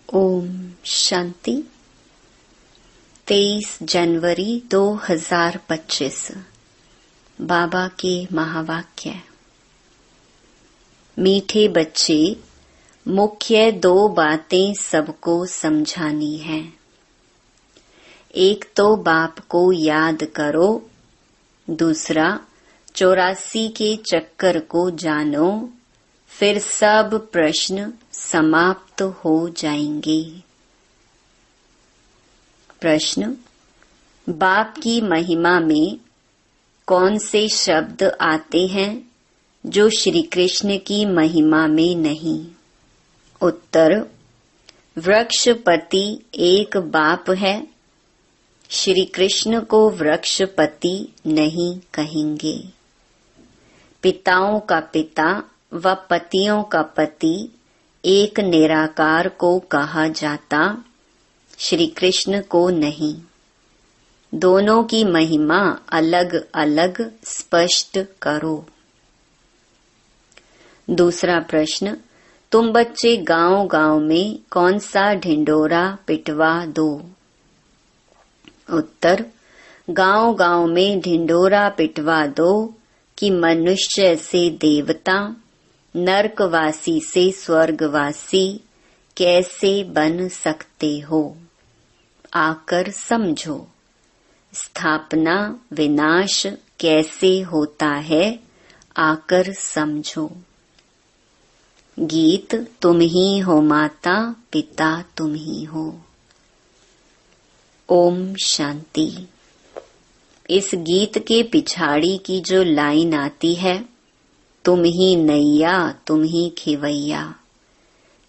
ओम शांति। 23 जनवरी 2025 बाबा के महावाक्य। मीठे बच्चे, मुख्य 2 बातें सबको समझानी हैं। एक तो बाप को याद करो, दूसरा 84 के चक्कर को जानो, फिर सब प्रश्न समाप्त हो जाएंगे। प्रश्न: बाप की महिमा में कौन से शब्द आते हैं जो श्री कृष्ण की महिमा में नहीं? उत्तर: वृक्षपति एक बाप है, श्री कृष्ण को वृक्षपति नहीं कहेंगे। पिताओं का पिता व पतियों का पति एक निराकार को कहा जाता, श्री कृष्ण को नहीं। दोनों की महिमा अलग अलग स्पष्ट करो। दूसरा प्रश्न: तुम बच्चे गांव गांव में कौन सा ढिंडोरा पिटवा दो? उत्तर: गांव गांव में ढिंडोरा पिटवा दो कि मनुष्य से देवता, नरकवासी से स्वर्गवासी कैसे बन सकते हो। आकर समझो, स्थापना विनाश कैसे होता है, आकर समझो। गीत: तुम ही हो माता, पिता तुम ही हो। ओम शांति। इस गीत के पिछाड़ी की जो लाइन आती है, तुम ही नैया तुम ही खिवैया,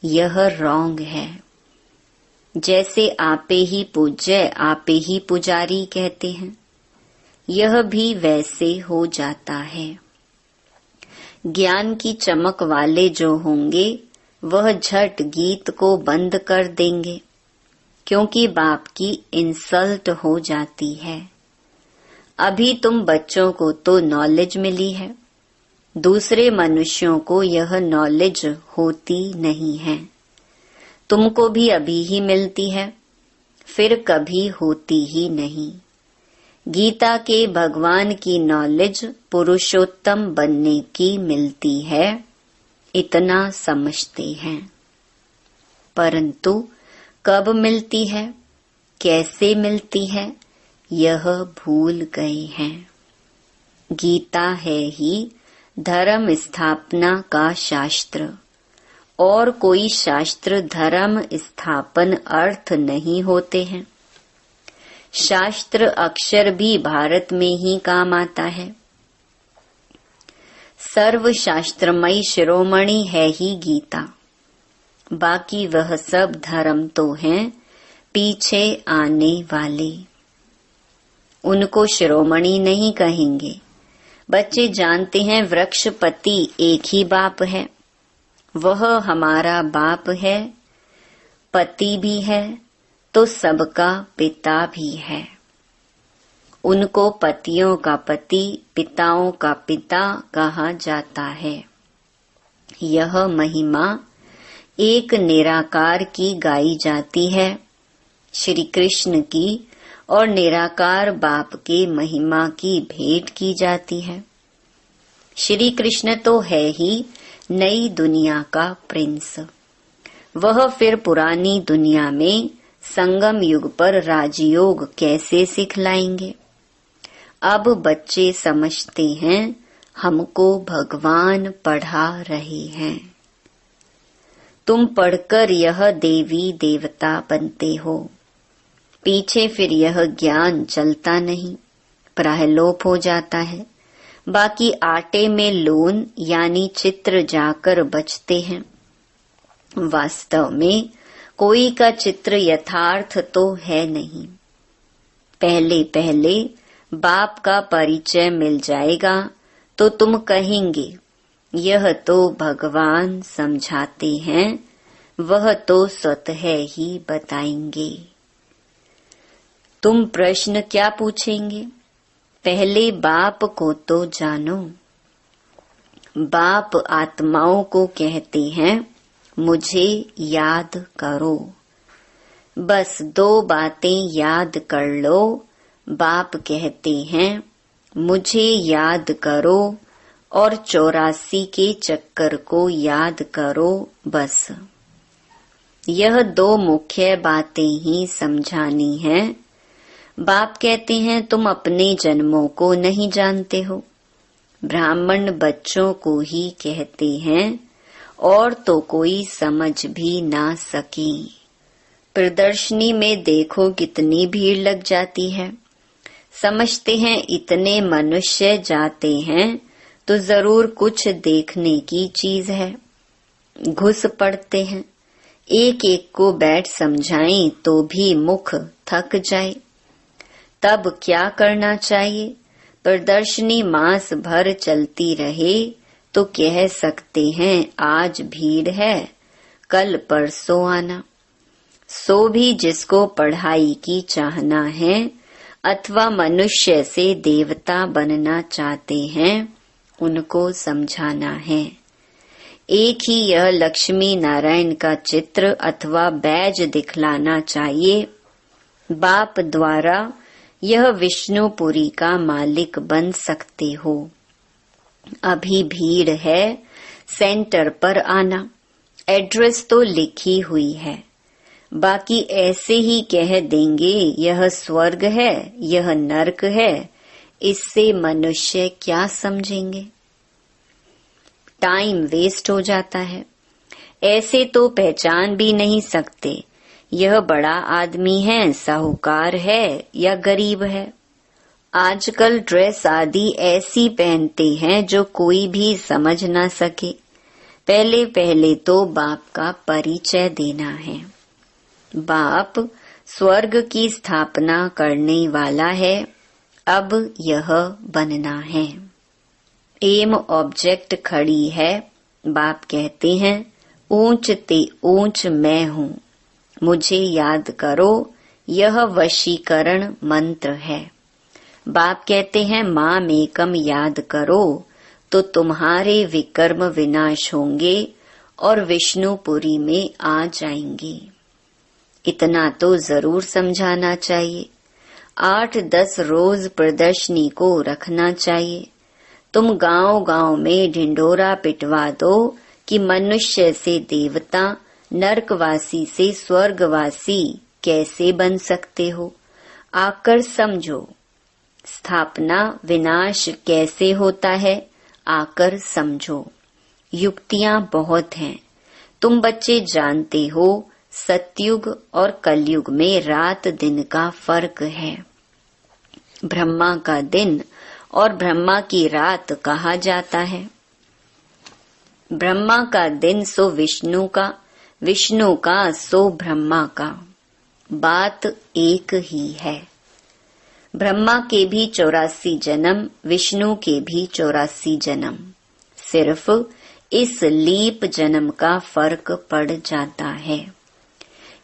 यह रॉन्ग है। जैसे आपे ही पूज्य आपे ही पुजारी कहते हैं, यह भी वैसे हो जाता है। ज्ञान की चमक वाले जो होंगे वह झट गीत को बंद कर देंगे, क्योंकि बाप की इंसल्ट हो जाती है। अभी तुम बच्चों को तो नॉलेज मिली है, दूसरे मनुष्यों को यह नॉलेज होती नहीं है। तुमको भी अभी ही मिलती है, फिर कभी होती ही नहीं। गीता के भगवान की नॉलेज पुरुषोत्तम बनने की मिलती है, इतना समझते हैं। परंतु कब मिलती है, कैसे मिलती है, यह भूल गए हैं। गीता है ही धर्म स्थापना का शास्त्र, और कोई शास्त्र धर्म स्थापन अर्थ नहीं होते हैं। शास्त्र अक्षर भी भारत में ही काम आता है। सर्व शास्त्रमयी शिरोमणि है ही गीता, बाकी वह सब धर्म तो हैं पीछे आने वाले, उनको शिरोमणि नहीं कहेंगे। बच्चे जानते हैं वृक्षपति एक ही बाप है, वह हमारा बाप है, पति भी है तो सबका पिता भी है। उनको पतियों का पति, पिताओं का पिता कहा जाता है। यह महिमा एक निराकार की गाई जाती है, श्री कृष्ण की, और निराकार बाप के महिमा की भेंट की जाती है। श्री कृष्ण तो है ही नई दुनिया का प्रिंस, वह फिर पुरानी दुनिया में संगम युग पर राजयोग कैसे सिखलाएंगे। अब बच्चे समझते हैं हमको भगवान पढ़ा रहे हैं। तुम पढ़कर यह देवी देवता बनते हो, पीछे फिर यह ज्ञान चलता नहीं, प्रायलोप हो जाता है। बाकी आटे में लोन यानी चित्र जाकर बचते हैं। वास्तव में कोई का चित्र यथार्थ तो है नहीं। पहले पहले बाप का परिचय मिल जाएगा तो तुम कहेंगे यह तो भगवान समझाते हैं, वह तो स्वतः ही बताएंगे। तुम प्रश्न क्या पूछेंगे? पहले बाप को तो जानो। बाप आत्माओं को कहते हैं मुझे याद करो, बस 2 बातें याद कर लो। बाप कहते हैं मुझे याद करो और 84 के चक्कर को याद करो। बस यह 2 मुख्य बातें ही समझानी है। बाप कहते हैं तुम अपने जन्मों को नहीं जानते हो। ब्राह्मण बच्चों को ही कहते हैं और तो कोई समझ भी ना सके। प्रदर्शनी में देखो कितनी भीड़ लग जाती है। समझते हैं इतने मनुष्य जाते हैं तो जरूर कुछ देखने की चीज है। घुस पड़ते हैं। एक एक को बैठ समझाएं तो भी मुख थक जाए। तब क्या करना चाहिए? प्रदर्शनी मास भर चलती रहे तो कह सकते हैं आज भीड़ है, कल परसों आना। सो भी जिसको पढ़ाई की चाहना है अथवा मनुष्य से देवता बनना चाहते हैं उनको समझाना है। एक ही यह लक्ष्मी नारायण का चित्र अथवा बैज दिखलाना चाहिए। बाप द्वारा यह विष्णुपुरी का मालिक बन सकते हो। अभी भीड़ है, सेंटर पर आना। एड्रेस तो लिखी हुई है, बाकी ऐसे ही कह देंगे यह स्वर्ग है, यह नरक है। इससे मनुष्य क्या समझेंगे? टाइम वेस्ट हो जाता है। ऐसे तो पहचान भी नहीं सकते यह बड़ा आदमी है, साहूकार है या गरीब है। आजकल ड्रेस आदि ऐसी पहनते हैं जो कोई भी समझ ना सके। पहले पहले तो बाप का परिचय देना है। बाप स्वर्ग की स्थापना करने वाला है, अब यह बनना है। एम ऑब्जेक्ट खड़ी है। बाप कहते हैं ऊंच ते ऊंच मैं हूँ, मुझे याद करो। यह वशीकरण मंत्र है। बाप कहते हैं माम एकम याद करो तो तुम्हारे विकर्म विनाश होंगे और विष्णुपुरी में आ जाएंगे। इतना तो जरूर समझाना चाहिए। 8-10 रोज प्रदर्शनी को रखना चाहिए। तुम गांव गांव में ढिंढोरा पिटवा दो कि मनुष्य से देवता, नरकवासी से स्वर्गवासी कैसे बन सकते हो। आकर समझो। स्थापना विनाश कैसे होता है, आकर समझो। युक्तियां बहुत हैं। तुम बच्चे जानते हो सतयुग और कलयुग में रात दिन का फर्क है। ब्रह्मा का दिन और ब्रह्मा की रात कहा जाता है। ब्रह्मा का दिन सो विष्णु का, विष्णु का सो ब्रह्मा का। बात एक ही है। ब्रह्मा के भी 84 जन्म, विष्णु के भी 84 जन्म। सिर्फ इस लीप जन्म का फर्क पड़ जाता है।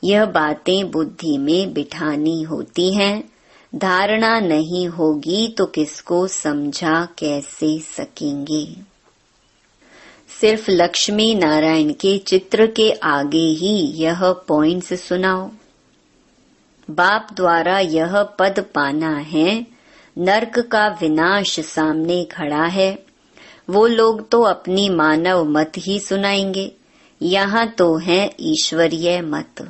यह बातें बुद्धि में बिठानी होती हैं। धारणा नहीं होगी तो किसको समझा कैसे सकेंगे। सिर्फ लक्ष्मी नारायण के चित्र के आगे ही यह पॉइंट्स सुनाओ। बाप द्वारा यह पद पाना है। नरक का विनाश सामने खड़ा है। वो लोग तो अपनी मानव मत ही सुनाएंगे। यहाँ तो है ईश्वरीय मत,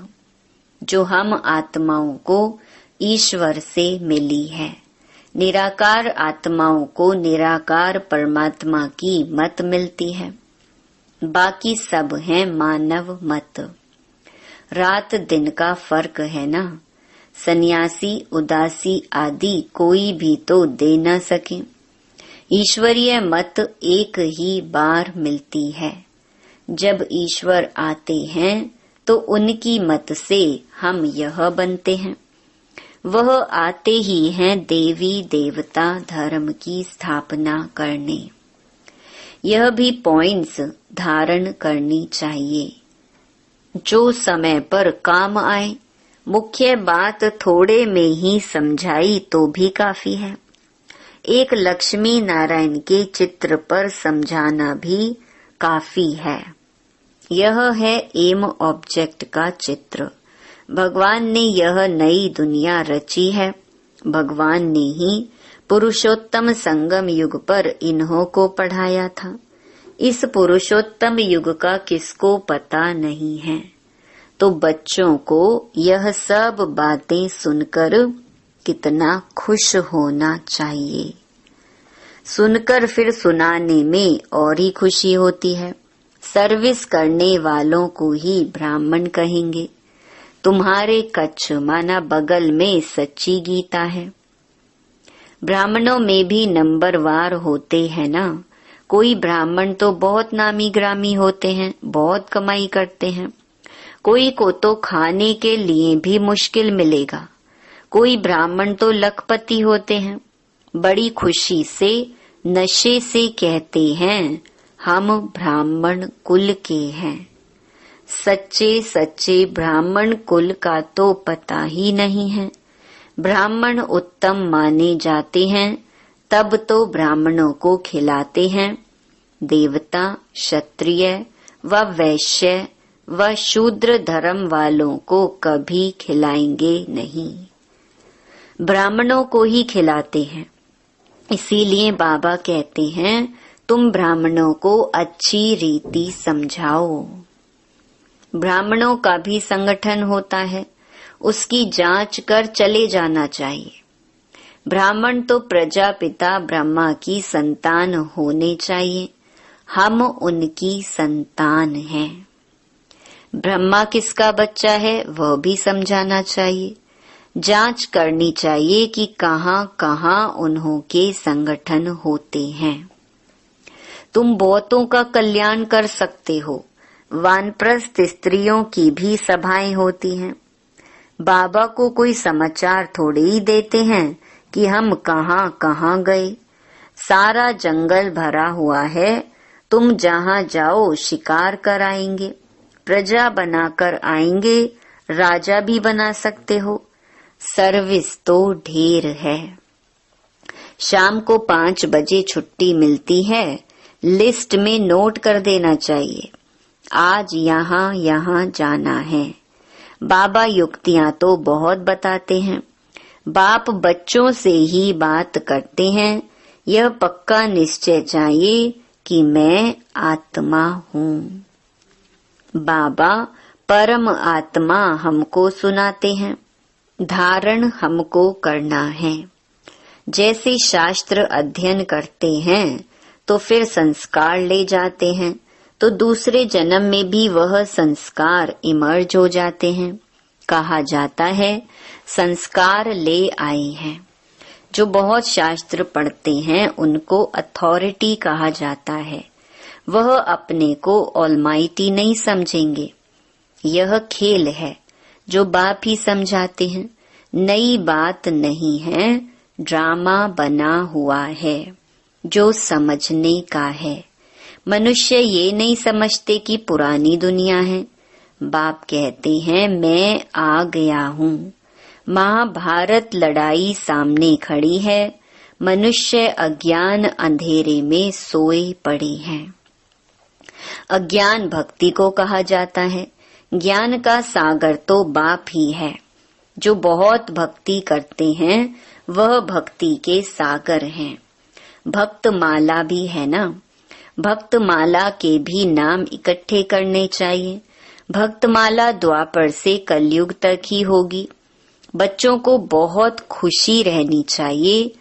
जो हम आत्माओं को ईश्वर से मिली है। निराकार आत्माओं को निराकार परमात्मा की मत मिलती है। बाकी सब है मानव मत। रात दिन का फर्क है ना। सन्यासी, उदासी आदि कोई भी तो दे न सके। ईश्वरीय मत एक ही बार मिलती है। जब ईश्वर आते हैं तो उनकी मत से हम यह बनते हैं। वह आते ही हैं देवी देवता धर्म की स्थापना करने। यह भी पॉइंट्स धारण करनी चाहिए जो समय पर काम आए। मुख्य बात थोड़े में ही समझाई तो भी काफी है। एक लक्ष्मी नारायण के चित्र पर समझाना भी काफी है। यह है एम ऑब्जेक्ट का चित्र। भगवान ने यह नई दुनिया रची है। भगवान ने ही पुरुषोत्तम संगम युग पर इन्हों को पढ़ाया था। इस पुरुषोत्तम युग का किसको पता नहीं है। तो बच्चों को यह सब बातें सुनकर कितना खुश होना चाहिए। सुनकर फिर सुनाने में और ही खुशी होती है। सर्विस करने वालों को ही ब्राह्मण कहेंगे। तुम्हारे कच्छ माना बगल में सच्ची गीता है। ब्राह्मणों में भी नंबरवार होते हैं ना। कोई ब्राह्मण तो बहुत नामी ग्रामी होते हैं, बहुत कमाई करते हैं। कोई को तो खाने के लिए भी मुश्किल मिलेगा। कोई ब्राह्मण तो लखपति होते हैं। बड़ी खुशी से नशे से कहते हैं हम ब्राह्मण कुल के हैं। सच्चे सच्चे ब्राह्मण कुल का तो पता ही नहीं है। ब्राह्मण उत्तम माने जाते हैं तब तो ब्राह्मणों को खिलाते हैं। देवता, क्षत्रिय व वैश्य व शूद्र धर्म वालों को कभी खिलाएंगे नहीं, ब्राह्मणों को ही खिलाते हैं। इसीलिए बाबा कहते हैं तुम ब्राह्मणों को अच्छी रीति समझाओ। ब्राह्मणों का भी संगठन होता है, उसकी जांच कर चले जाना चाहिए। ब्राह्मण तो प्रजापिता ब्रह्मा की संतान होने चाहिए। हम उनकी संतान हैं। ब्रह्मा किसका बच्चा है वह भी समझाना चाहिए। जांच करनी चाहिए कि कहाँ कहाँ उन्हों के संगठन होते हैं। तुम बहुतों का कल्याण कर सकते हो। वानप्रस्थ स्त्रियों की भी सभाएं होती हैं। बाबा को कोई समाचार थोड़े ही देते हैं कि हम कहाँ कहाँ गए। सारा जंगल भरा हुआ है, तुम जहाँ जाओ शिकार कर आएंगे, प्रजा बनाकर आएंगे, राजा भी बना सकते हो। सर्विस तो ढेर है। शाम को 5 बजे छुट्टी मिलती है, लिस्ट में नोट कर देना चाहिए आज यहाँ यहाँ जाना है। बाबा युक्तियां तो बहुत बताते हैं। बाप बच्चों से ही बात करते हैं। यह पक्का निश्चय चाहिए कि मैं आत्मा हूँ। बाबा परम आत्मा हमको सुनाते हैं। धारण हमको करना है। जैसे शास्त्र अध्ययन करते हैं तो फिर संस्कार ले जाते हैं, तो दूसरे जन्म में भी वह संस्कार इमर्ज हो जाते हैं। कहा जाता है संस्कार ले आए हैं। जो बहुत शास्त्र पढ़ते हैं उनको अथॉरिटी कहा जाता है। वह अपने को ऑलमाइटी नहीं समझेंगे। यह खेल है जो बाप ही समझाते हैं। नई बात नहीं है, ड्रामा बना हुआ है जो समझने का है। मनुष्य ये नहीं समझते कि पुरानी दुनिया है। बाप कहते हैं मैं आ गया हूँ। महाभारत लड़ाई सामने खड़ी है। मनुष्य अज्ञान अंधेरे में सोए पड़े हैं। अज्ञान भक्ति को कहा जाता है। ज्ञान का सागर तो बाप ही है। जो बहुत भक्ति करते हैं वह भक्ति के सागर हैं। भक्त माला भी है ना। भक्त माला के भी नाम इकट्ठे करने चाहिए। भक्त माला द्वापर से कलयुग तक ही होगी। बच्चों को बहुत खुशी रहनी चाहिए।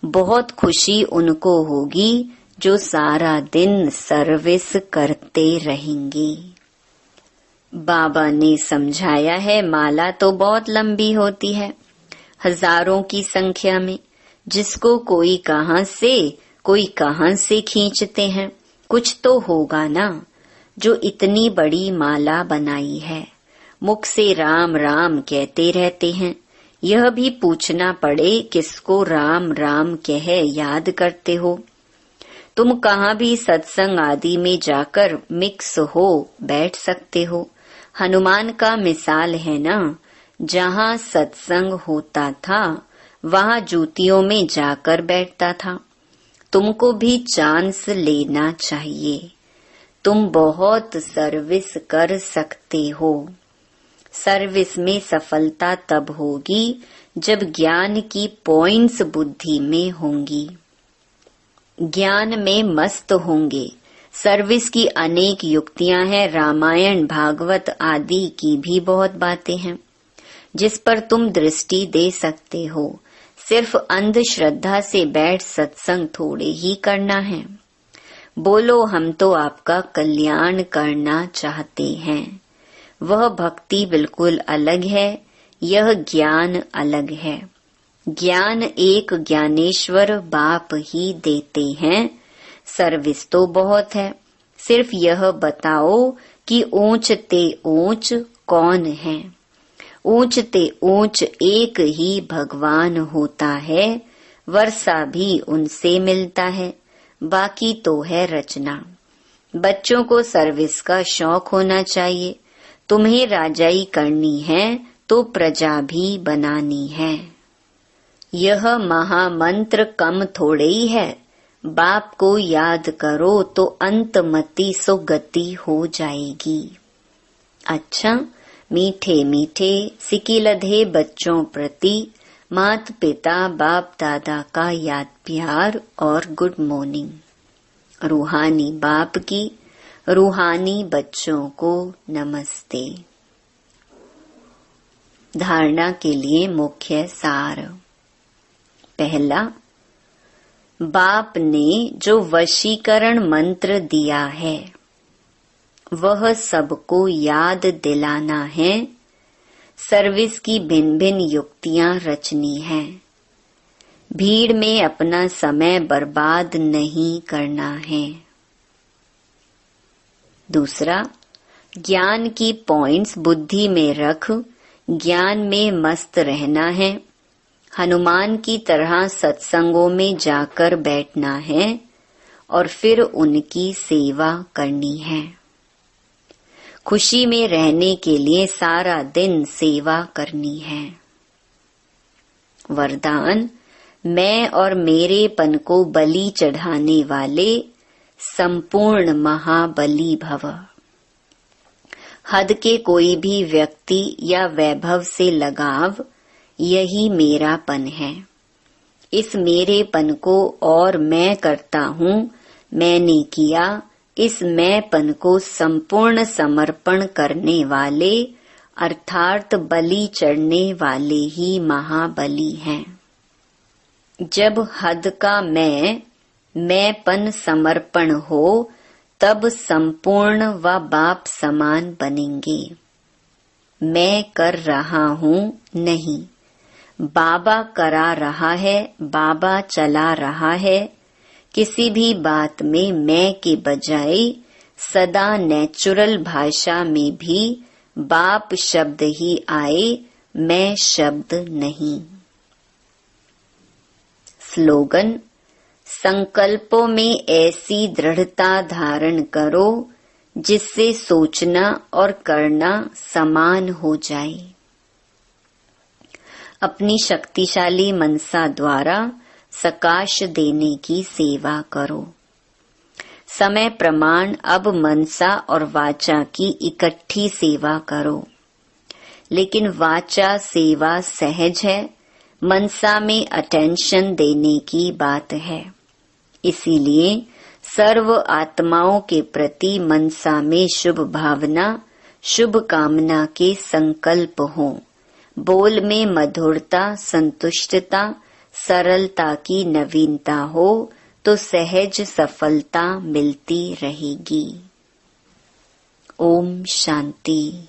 बहुत खुशी उनको होगी जो सारा दिन सर्विस करते रहेंगे। बाबा ने समझाया है माला तो बहुत लंबी होती है, हजारों की संख्या में, जिसको कोई कहां से खींचते हैं। कुछ तो होगा ना जो इतनी बड़ी माला बनाई है। मुख से राम राम कहते रहते हैं। यह भी पूछना पड़े किसको राम राम कह याद करते हो। तुम कहाँ भी सत्संग आदि में जाकर मिक्स हो बैठ सकते हो। हनुमान का मिसाल है ना। जहाँ सत्संग होता था वहाँ जूतियों में जाकर बैठता था। तुमको भी चांस लेना चाहिए। तुम बहुत सर्विस कर सकते हो। सर्विस में सफलता तब होगी जब ज्ञान की पॉइंट्स बुद्धि में होंगी। ज्ञान में मस्त होंगे। सर्विस की अनेक युक्तियां हैं, रामायण भागवत आदि की भी बहुत बातें हैं जिस पर तुम दृष्टि दे सकते हो। सिर्फ अंधश्रद्धा से बैठ सत्संग थोड़े ही करना है। बोलो हम तो आपका कल्याण करना चाहते हैं। वह भक्ति बिल्कुल अलग है, यह ज्ञान अलग है। ज्ञान एक ज्ञानेश्वर बाप ही देते हैं। सर्विस तो बहुत है, सिर्फ यह बताओ कि ऊंच ते ऊंच कौन है। ऊंच ते ऊंच एक ही भगवान होता है, वर्षा भी उनसे मिलता है, बाकी तो है रचना। बच्चों को सर्विस का शौक होना चाहिए। तुम्हें राजाई करनी है तो प्रजा भी बनानी है। यह महामंत्र कम थोड़े ही है। बाप को याद करो तो अंतमति सुगति हो जाएगी। अच्छा, मीठे मीठे सिकिलधे बच्चों प्रति माता पिता बाप दादा का याद प्यार और गुड मॉर्निंग। रूहानी बाप की रूहानी बच्चों को नमस्ते। धारणा के लिए मुख्य सार। पहला, बाप ने जो वशीकरण मंत्र दिया है वह सबको याद दिलाना है। सर्विस की भिन्न भिन्न युक्तियां रचनी है। भीड़ में अपना समय बर्बाद नहीं करना है। दूसरा, ज्ञान की पॉइंट्स बुद्धि में रख ज्ञान में मस्त रहना है। हनुमान की तरह सत्संगों में जाकर बैठना है और फिर उनकी सेवा करनी है। खुशी में रहने के लिए सारा दिन सेवा करनी है। वरदान, मैं और मेरेपन को बलि चढ़ाने वाले संपूर्ण महाबली भव। हद के कोई भी व्यक्ति या वैभव से लगाव, यही मेरापन है। इस मेरेपन को और मैं करता हूँ, मैंने किया, इस मैंपन को संपूर्ण समर्पण करने वाले अर्थात बलि चढ़ने वाले ही महाबली हैं। जब हद का मैंपन समर्पण हो तब संपूर्ण व बाप समान बनेंगे। मैं कर रहा हूँ नहीं, बाबा करा रहा है, बाबा चला रहा है। किसी भी बात में मैं के बजाय सदा नेचुरल भाषा में भी बाप शब्द ही आए, मैं शब्द नहीं। स्लोगन, संकल्पों में ऐसी दृढ़ता धारण करो जिससे सोचना और करना समान हो जाए। अपनी शक्तिशाली मनसा द्वारा सकाश देने की सेवा करो। समय प्रमाण अब मनसा और वाचा की इकट्ठी सेवा करो। लेकिन वाचा सेवा सहज है, मनसा में अटेंशन देने की बात है। इसीलिए सर्व आत्माओं के प्रति मनसा में शुभ भावना, शुभ कामना के संकल्प हों। बोल में मधुरता, संतुष्टता, सरलता की नवीनता हो तो सहज सफलता मिलती रहेगी। ओम शांति।